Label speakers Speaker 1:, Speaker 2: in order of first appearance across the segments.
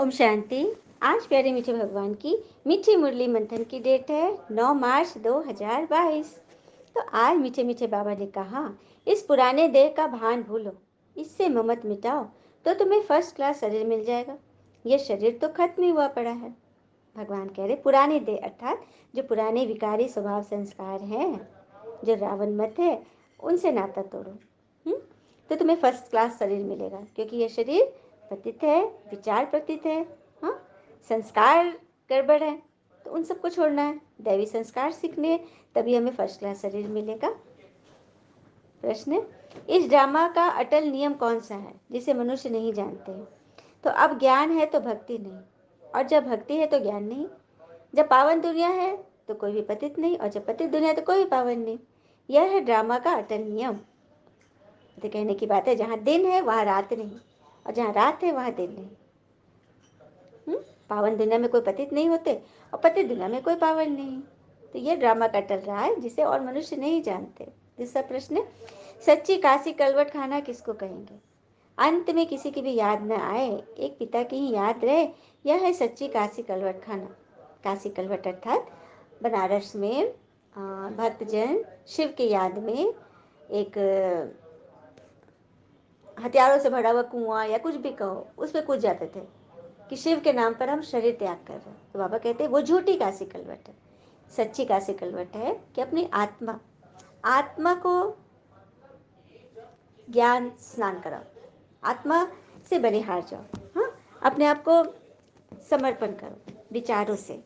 Speaker 1: ओम शांति। आज प्यारे मीठे भगवान की मीठी मुरली मंथन की डेट है 9 मार्च 2022। तो आज मीठे मीठे बाबा ने कहा, इस पुराने देह का भान भूलो, इससे ममत मिटाओ तो तुम्हें फर्स्ट क्लास शरीर मिल जाएगा। यह शरीर तो खत्म ही हुआ पड़ा है। भगवान कह रहे पुराने देह अर्थात जो पुराने विकारी स्वभाव संस्कार हैं, जो रावण मत है, उनसे नाता तोड़ो। तो तुम्हें फर्स्ट क्लास शरीर मिलेगा, क्योंकि यह शरीर पतित है, विचार पतित है, हाँ, संस्कार गड़बड़ है, तो उन सबको छोड़ना है, दैवी संस्कार सीखने, तभी हमें फर्स्ट क्लास शरीर मिलेगा। प्रश्न, इस ड्रामा का अटल नियम कौन सा है जिसे मनुष्य नहीं जानते? तो अब ज्ञान है तो भक्ति नहीं, और जब भक्ति है तो ज्ञान नहीं। जब पावन दुनिया है तो कोई भी पतित नहीं, और जब पतित दुनिया तो कोई भी पावन नहीं। यह है ड्रामा का अटल नियम। तो कहने की बात है, जहाँ दिन है वहाँ रात नहीं, और जहाँ रात है वहाँ दिन नहीं। पावन दुनिया में कोई पतित नहीं होते, और पतित दुनिया में कोई पावन नहीं। तो ये ड्रामा का चल रहा है, जिसे और मनुष्य नहीं जानते। दूसरा प्रश्न, सच्ची काशी कलवट खाना किसको कहेंगे? अंत में किसी की भी याद न आए, एक पिता की ही याद रहे, यह है सच्ची काशी कलवट खाना। काशी कलवट अर्थात बनारस में भक्तजन शिव की याद में एक हथियारों से भरा हुआ कुआं या कुछ भी कहो, उस पर कूद जाते थे कि शिव के नाम पर हम शरीर त्याग कर रहे हैं। तो बाबा कहते हैं वो झूठी काशी कलवट है। सच्ची काशी कलवट है कि अपनी आत्मा आत्मा को ज्ञान स्नान कराओ, आत्मा से बलिहार जाओ, हाँ, अपने आप को समर्पण करो विचारों से।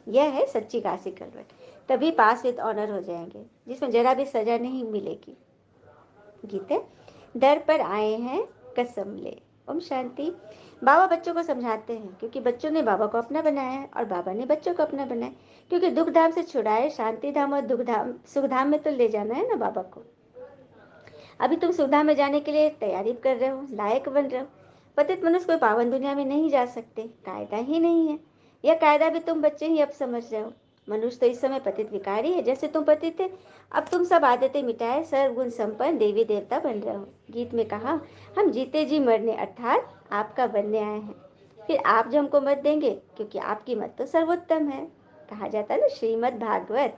Speaker 1: यह है सच्ची काशी कलवट। तभी पास विद ऑनर हो जाएंगे, जिसमें जरा भी सजा नहीं मिलेगी। गीते, दर पर आए हैं कसम ले। ओम शांति। बाबा बच्चों को समझाते हैं, क्योंकि बच्चों ने बाबा को अपना बनाया है और बाबा ने बच्चों को अपना बनाया, क्योंकि दुख धाम से छुड़ाए शांति धाम और दुख धाम सुख धाम में तो ले जाना है ना बाबा को। अभी तुम सुख धाम में जाने के लिए तैयारी कर रहे हो, लायक बन रहे हो। पतित मनुष्य कोई पावन दुनिया में नहीं जा सकते, कायदा ही नहीं है। यह कायदा भी तुम बच्चे ही अब समझ रहे हो। मनुष्य तो इस समय पतित विकारी है, जैसे तुम पतित थे। अब तुम सब आदतें मिटाए सर्वगुण संपन्न देवी देवता बन रहे हो। गीत में कहा, हम जीते जी मरने अर्थात आपका बनने आए हैं। फिर आप जो हमको मत देंगे, क्योंकि आपकी मत तो सर्वोत्तम है। कहा जाता है ना, श्रीमद् भागवत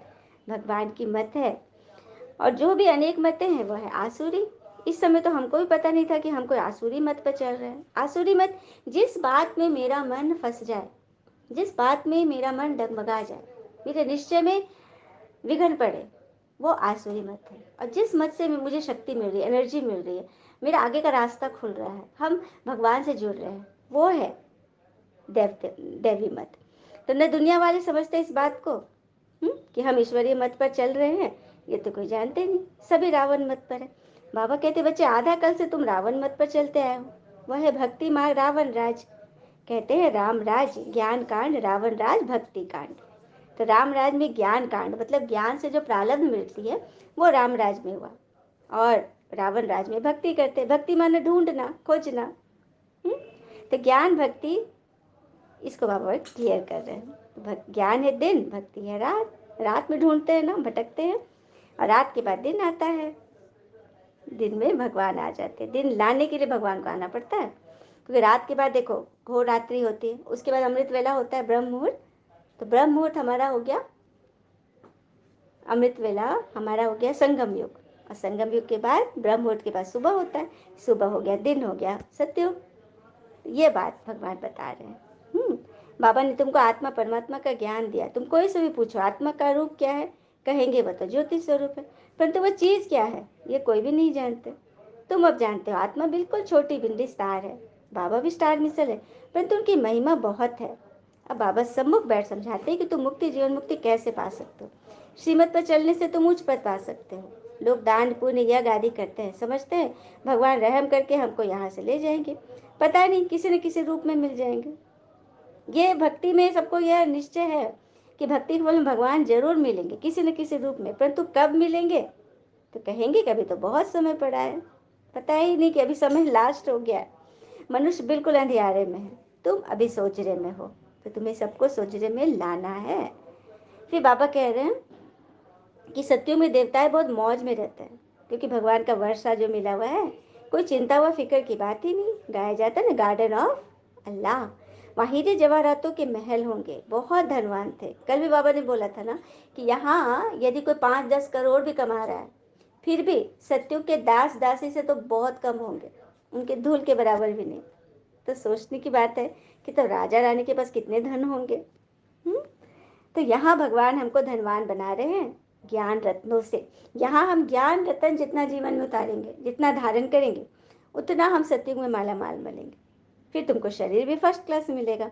Speaker 1: भगवान की मत है, और जो भी अनेक मतें हैं वह है आसुरी। इस समय तो हमको भी पता नहीं था कि हम कोई आसुरी मत पर चल रहे हैं। आसुरी मत, जिस बात में मेरा मन फंस जाए, जिस बात में मेरा मन डगमगा जाए, मेरे निश्चय में विघ्न पड़े, वो आसुरी मत है। और जिस मत से मुझे शक्ति मिल रही है, एनर्जी मिल रही है, मेरा आगे का रास्ता खुल रहा है, हम भगवान से जुड़ रहे हैं, वो है दैवी मत। तो न दुनिया वाले समझते इस बात को कि हम ईश्वरीय मत पर चल रहे हैं, ये तो कोई जानते नहीं, सभी रावण मत पर है। बाबा कहते, बच्चे आधा कल से तुम रावण मत पर चलते आए हो, वह है भक्ति मार्ग रावण राज। कहते हैं राम राज ज्ञान कांड, रावण राज भक्ति कांड। तो राम राज में ज्ञान कांड मतलब ज्ञान से जो प्रारब्ध मिलती है वो राम राज में हुआ, और रावण राज में भक्ति करते। भक्ति माने ढूंढना, खोजना। तो ज्ञान भक्ति, इसको बाबा क्लियर कर रहे हैं। ज्ञान है दिन, भक्ति है रात। रात में ढूंढते हैं ना, भटकते हैं, और रात के बाद दिन आता है, दिन में भगवान आ जाते हैं। दिन लाने के लिए भगवान को आना पड़ता है, क्योंकि रात के बाद देखो घोर रात्रि होती है, उसके बाद अमृत वेला होता है, ब्रह्म मुहूर्त। तो ब्रह्म मुहूर्त हमारा हो गया, अमृत वेला हमारा हो गया संगम युग, और संगम युग के बाद ब्रह्म मुहूर्त के बाद सुबह होता है, सुबह हो गया दिन, हो गया सत्युग। ये बात भगवान बता रहे हैं। बाबा ने तुमको आत्मा परमात्मा का ज्ञान दिया। तुम कोई से भी पूछो आत्मा का रूप क्या है, कहेंगे वो तो ज्योति स्वरूप है, परंतु वो चीज़ क्या है ये कोई भी नहीं जानते। तुम अब जानते हो आत्मा बिल्कुल छोटी बिंदी स्टार है। बाबा भी स्टार मिसल है, परंतु उनकी महिमा बहुत है। अब बाबा सम्मुख बैठ समझाते हैं कि तुम मुक्ति, जीवन मुक्ति कैसे पा सकते हो। श्रीमत पर चलने से तुम उच्च पद पा सकते हो। लोग दान पुण्य यज्ञ आदि करते हैं, समझते हैं भगवान रहम करके हमको यहाँ से ले जाएंगे, पता नहीं किसी न किसी रूप में मिल जाएंगे। ये भक्ति में सबको यह निश्चय है कि भक्ति के फल में भगवान जरूर मिलेंगे किसी न किसी रूप में, परंतु कब मिलेंगे तो कहेंगे कभी तो बहुत समय पड़ा है, पता ही नहीं कि अभी समय लास्ट हो गया है। मनुष्य बिल्कुल अंधियारे में है, तुम अभी सोचरे में हो, तो तुम्हें सबको सोचरे में लाना है। फिर बाबा कह रहे हैं कि सत्यों में देवताएं बहुत मौज में रहते हैं, क्योंकि भगवान का वर्षा जो मिला हुआ है, कोई चिंता व फिक्र की बात ही नहीं। गाया जाता है ना, गार्डन ऑफ अल्लाह, वहाँ हीरे जवाहरातों के महल होंगे, बहुत धनवान थे। कल भी बाबा ने बोला था ना कि यहाँ यदि कोई 5-10 करोड़ भी कमा रहा है, फिर भी सत्युग के दास दासी से तो बहुत कम होंगे, उनके धूल के बराबर भी नहीं। तो सोचने की बात है कि तो राजा रानी के पास कितने धन होंगे। तो यहाँ भगवान हमको धनवान बना रहे हैं ज्ञान रत्नों से। यहाँ हम ज्ञान रत्न जितना जीवन में उतारेंगे, जितना धारण करेंगे, उतना हम सत्युग में माला माल मिलेंगे। फिर तुमको शरीर भी फर्स्ट क्लास मिलेगा।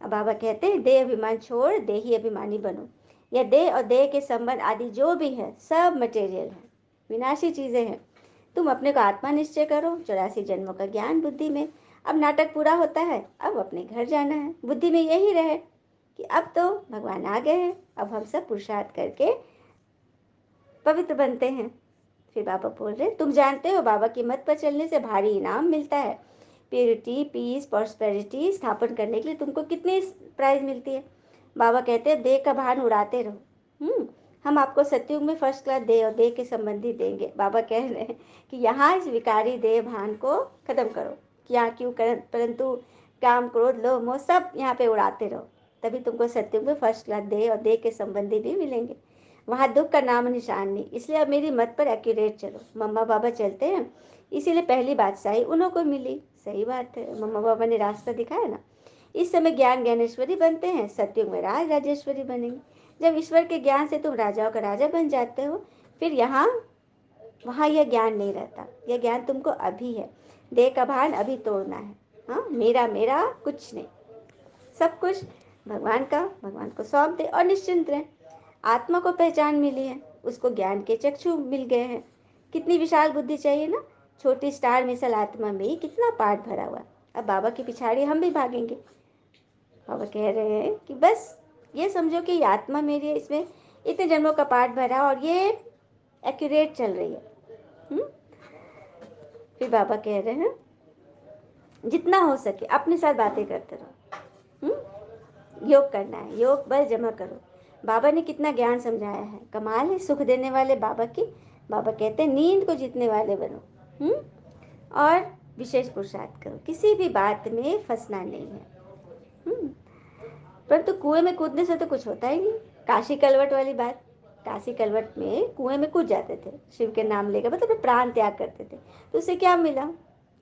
Speaker 1: अब बाबा कहते हैं देह अभिमान छोड़ देही अभिमानी बनो। यह देह और देह के संबंध आदि जो भी है सब मटेरियल है, विनाशी चीजें हैं। तुम अपने को आत्मा निश्चय करो। 84 जन्मों का ज्ञान बुद्धि में। अब नाटक पूरा होता है, अब अपने घर जाना है। बुद्धि में यही रहे कि अब तो भगवान आ गए हैं, अब हम सब पुरुषार्थ करके पवित्र बनते हैं। फिर बाबा बोल रहे तुम जानते हो बाबा की मत पर चलने से भारी इनाम मिलता है। प्योरिटी, पीस, प्रॉस्पेरिटी स्थापन करने के लिए तुमको कितनी प्राइज मिलती है। बाबा कहते हैं देह का भान उड़ाते रहो। हम आपको सत्युग में फर्स्ट क्लास देह और देह के संबंधी देंगे। बाबा कह रहे हैं कि यहाँ इस विकारी देह भान को खत्म करो। क्या क्यों कर, परंतु काम, क्रोध, लोभ, मोह सब यहाँ पे उड़ाते रहो, तभी तुमको सत्युग में फर्स्ट क्लास देह और देह के संबंधी भी मिलेंगे। वहाँ दुख का नाम निशान नहीं। इसलिए अब मेरी मत पर एक्यूरेट चलो। मम्मा बाबा चलते हैं, इसीलिए पहली बादशाही उन्हों को मिली। सही बात है, मम्मा बाबा ने रास्ता दिखाया ना। इस समय ज्ञान ज्ञानेश्वरी बनते हैं, सत्युग में राज राजेश्वरी बनेंगे। जब ईश्वर के ज्ञान से तुम राजाओं का राजा बन जाते हो, फिर यहाँ वहाँ यह ज्ञान नहीं रहता। यह ज्ञान तुमको अभी है। देह का भान अभी तोड़ना है। हाँ, मेरा मेरा कुछ नहीं, सब कुछ भगवान का, भगवान को सौंप दे और निश्चिंत रहे। आत्मा को पहचान मिली है, उसको ज्ञान के चक्षु मिल गए हैं। कितनी विशाल बुद्धि चाहिए ना। छोटी स्टार मिसल आत्मा में कितना पाठ भरा हुआ। अब बाबा की पिछाड़ी हम भी भागेंगे। बाबा कह रहे हैं कि बस ये समझो कि ये आत्मा मेरी है, इसमें इतने जन्मों का पाठ भरा और ये एक्यूरेट चल रही है। फिर बाबा कह रहे हैं जितना हो सके अपने साथ बातें करते रहो। योग करना है, योग बल जमा करो। बाबा ने कितना ज्ञान समझाया है, कमाल है। सुख देने वाले बाबा की, बाबा कहते हैं नींद को जीतने वाले बनो। और विशेष पुरुषार्थ करो, किसी भी बात में फंसना नहीं है। परंतु कुएं में कूदने से तो कुछ होता ही नहीं। काशी कलवट वाली बात, काशी कलवट में कुएं में कूद जाते थे, शिव के नाम लेकर, मतलब प्राण त्याग करते थे। तो उससे क्या मिला?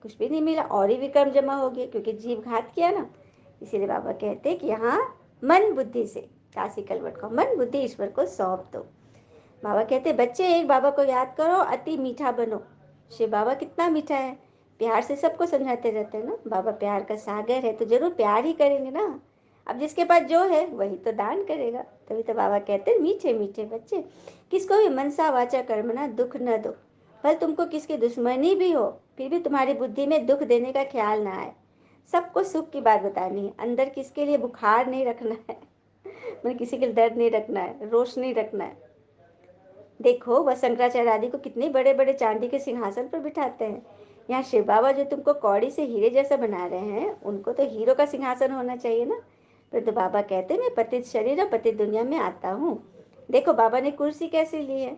Speaker 1: कुछ भी नहीं मिला, और ही विक्रम जमा हो गए, क्योंकि जीव घात किया ना। इसीलिए बाबा कहते हैं कि यहाँ मन बुद्धि से, काशी कलवट को मन बुद्धि ईश्वर को सौंप दो। बाबा कहते बच्चे एक बाबा को याद करो, अति मीठा बनो। शिव बाबा कितना मीठा है, प्यार से सबको समझाते रहते हैं ना। बाबा प्यार का सागर है, तो जरूर प्यार ही करेंगे ना। अब जिसके पास जो है वही तो दान करेगा। तभी तो बाबा कहते हैं मीठे मीठे बच्चे, किसको भी मनसा वाचा कर्मणा दुख न दो। भले तुमको किसकी दुश्मनी भी हो, फिर भी तुम्हारी बुद्धि में दुख देने का ख्याल ना आए। सबको सुख की बात बतानी है, अंदर किसके लिए बुखार नहीं रखना है, मतलब किसी के लिए दर्द नहीं रखना है, रोष नहीं रखना है। देखो वह शंकराचार्य आदि को कितने बड़े बड़े चांदी के सिंहासन पर बिठाते हैं। यहाँ शिव बाबा जो तुमको कौड़ी से हीरे जैसा बना रहे हैं, उनको तो हीरो का सिंहासन होना चाहिए ना। तो बाबा कहते हैं मैं पतित शरीर और पतित दुनिया में आता हूँ। देखो बाबा ने कुर्सी कैसे ली है,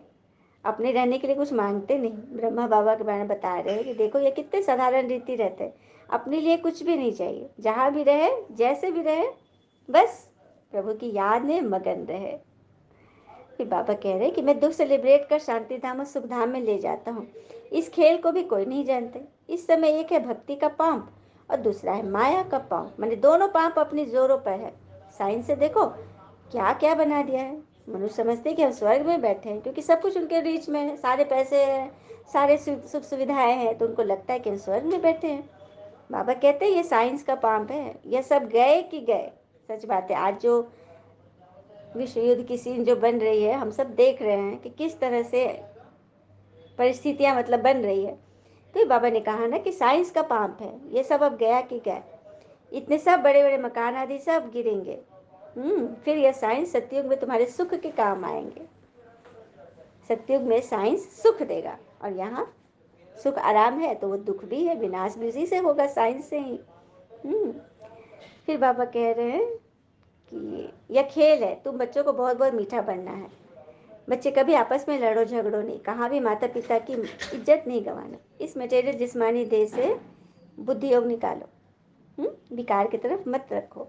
Speaker 1: अपने रहने के लिए कुछ मांगते नहीं। ब्रह्मा बाबा के बारे में बता रहे हैं कि देखो ये कितने साधारण रीति रहते हैं, अपने लिए कुछ भी नहीं चाहिए, जहाँ भी रहे जैसे भी रहे, बस प्रभु की याद में मगन रहे। फिर बाबा कह रहे हैं कि मैं दुख से लिबरेट कर शांति धाम और सुख धाम में ले जाता हूँ। इस खेल को भी कोई नहीं जानते। इस समय एक है भक्ति का पांप और दूसरा है माया का पांप, मैंने दोनों पांप अपनी जोरों पर है। साइंस से देखो क्या क्या बना दिया है। मनुष्य समझते हैं कि हम स्वर्ग में बैठे हैं, क्योंकि सब कुछ उनके रीच में है, सारे पैसे हैं, सारे सुख सुविधाएं हैं, तो उनको लगता है कि हम स्वर्ग में बैठे हैं। बाबा कहते हैं ये साइंस का पांप है, ये सब गए कि गए। सच बात है, आज जो विश्व युद्ध की सीन जो बन रही है, हम सब देख रहे हैं कि किस तरह से परिस्थितियां मतलब बन रही है। तो बाबा ने कहा ना कि साइंस का पांप है, ये सब अब गया कि गया। इतने सब बड़े बड़े मकान आदि सब गिरेंगे। फिर यह साइंस सतयुग में तुम्हारे सुख के काम आएंगे। सतयुग में साइंस सुख देगा, और यहाँ सुख आराम है तो वो दुख भी है, विनाश भी उसी से होगा, साइंस से ही। फिर बाबा कह रहे हैं कि यह खेल है, तुम बच्चों को बहुत बहुत मीठा बनना है। बच्चे कभी आपस में लड़ो झगड़ो नहीं, कहाँ भी माता पिता की इज्जत नहीं गंवाना। इस मटेरियल जिस्मानी देह से बुद्धि योग निकालो। विकार की तरफ मत रखो।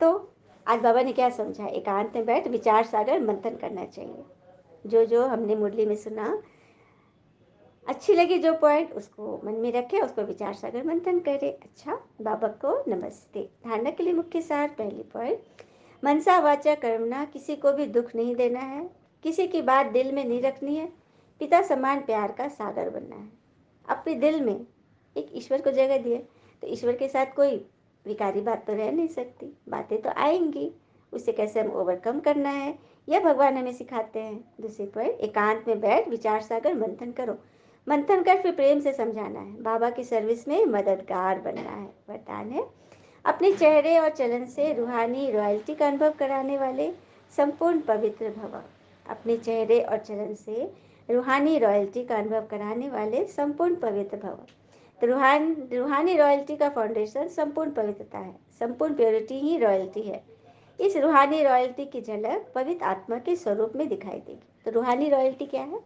Speaker 1: तो आज बाबा ने क्या समझा? एकांत में बैठ विचार सागर मंथन करना चाहिए। जो जो हमने मुरली में सुना, अच्छी लगी जो पॉइंट, उसको मन में रखे, उसको विचार सागर मंथन करे। अच्छा, बाबा को नमस्ते। धारणा के लिए मुख्य सार, पहली पॉइंट, मनसा वाचा कर्मणा, किसी को भी दुख नहीं देना है, किसी की बात दिल में नहीं रखनी है, पिता समान प्यार का सागर बनना है। अपने दिल में एक ईश्वर को जगह दिए, तो ईश्वर के साथ कोई विकारी बात तो रह नहीं सकती, बातें तो आएंगी, उसे कैसे हम ओवरकम करना है, यह भगवान हमें सिखाते हैं। दूसरी पॉइंट, एकांत में बैठ विचार सागर मंथन करो। मंथन कर फिर प्रेम से समझाना है, बाबा की सर्विस में मददगार बनना है। वरदान है, अपने चेहरे और चलन से रूहानी रॉयल्टी का अनुभव कराने वाले संपूर्ण पवित्र भव। अपने चेहरे और चलन से रूहानी रॉयल्टी का अनुभव कराने वाले संपूर्ण पवित्र भव। तो रूहानी रॉयल्टी का फाउंडेशन संपूर्ण पवित्रता है। संपूर्ण प्योरिटी ही रॉयल्टी है। इस रूहानी रॉयल्टी की झलक पवित्र आत्मा के स्वरूप में दिखाई देगी। तो रूहानी रॉयल्टी क्या है?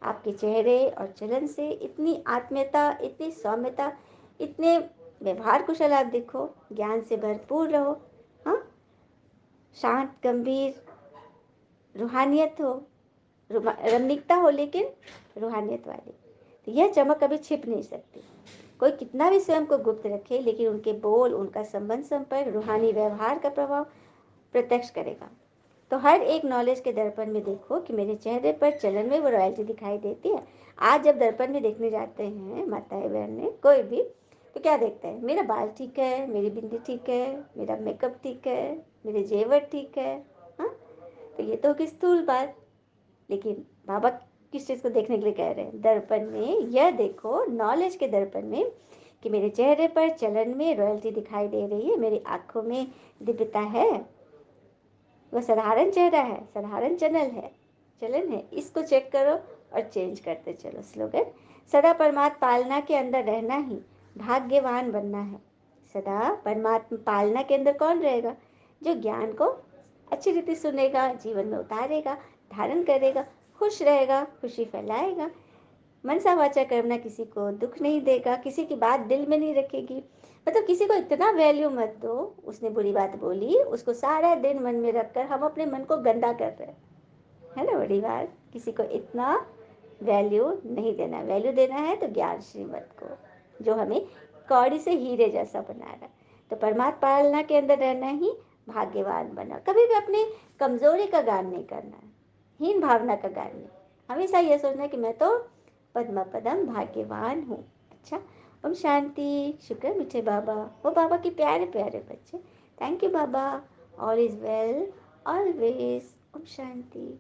Speaker 1: आपके चेहरे और चलन से इतनी आत्मीयता, इतनी सौम्यता, इतने व्यवहार कुशल आप दिखो, ज्ञान से भरपूर रहो, हाँ, शांत गंभीर रूहानियत हो, रमणीकता हो, लेकिन रूहानियत वाली। तो यह चमक कभी छिप नहीं सकती। कोई कितना भी स्वयं को गुप्त रखे, लेकिन उनके बोल, उनका संबंध, संपर्क, रूहानी व्यवहार का प्रभाव प्रत्यक्ष करेगा। तो हर एक नॉलेज के दर्पण में देखो कि मेरे चेहरे पर चलन में वो रॉयल्टी दिखाई देती है। आज जब दर्पण में देखने जाते हैं माताएं बहनें, कोई भी, तो क्या देखते हैं? मेरा बाल ठीक है, मेरी बिंदी ठीक है, मेरा मेकअप ठीक है, मेरे जेवर ठीक है, हाँ। तो ये तो होगी स्थूल बात, लेकिन बाबा किस चीज़ को देखने के लिए कह रहे हैं? दर्पण में यह देखो, नॉलेज के दर्पण में, कि मेरे चेहरे पर चलन में रॉयल्टी दिखाई दे रही है, मेरी आंखों में दिव्यता है, वह साधारण चेहरा है, साधारण चलन है, इसको चेक करो और चेंज करते चलो। स्लोगन, सदा परमात्मा पालना के अंदर रहना ही भाग्यवान बनना है। सदा परमात्मा पालना के अंदर कौन रहेगा? जो ज्ञान को अच्छी रीति सुनेगा, जीवन में उतारेगा, धारण करेगा, खुश रहेगा, खुशी फैलाएगा, मनसा वाचा कर्मणा, किसी को दुख नहीं देगा, किसी की बात दिल में नहीं रखेगी। मतलब किसी को इतना वैल्यू मत दो, उसने बुरी बात बोली, उसको सारा दिन मन में रखकर हम अपने मन को गंदा कर रहे हैं, है ना बड़ी बात। किसी को इतना वैल्यू नहीं देना। वैल्यू देना है तो ज्ञान श्रीमत को, जो हमें कौड़ी से हीरे जैसा बना रहा है। तो परमात्मा पालना के अंदर रहना ही भाग्यवान बना। कभी भी अपने कमजोरी का गान नहीं करना है, हीन भावना का गान नहीं। हमेशा यह सोचना है कि मैं तो पद्म पदम भाग्यवान हूँ। अच्छा, ओम शांति। शुक्र मीठे बाबा, वो बाबा के प्यारे प्यारे बच्चे। थैंक यू बाबा। All is well always. ओम शांति।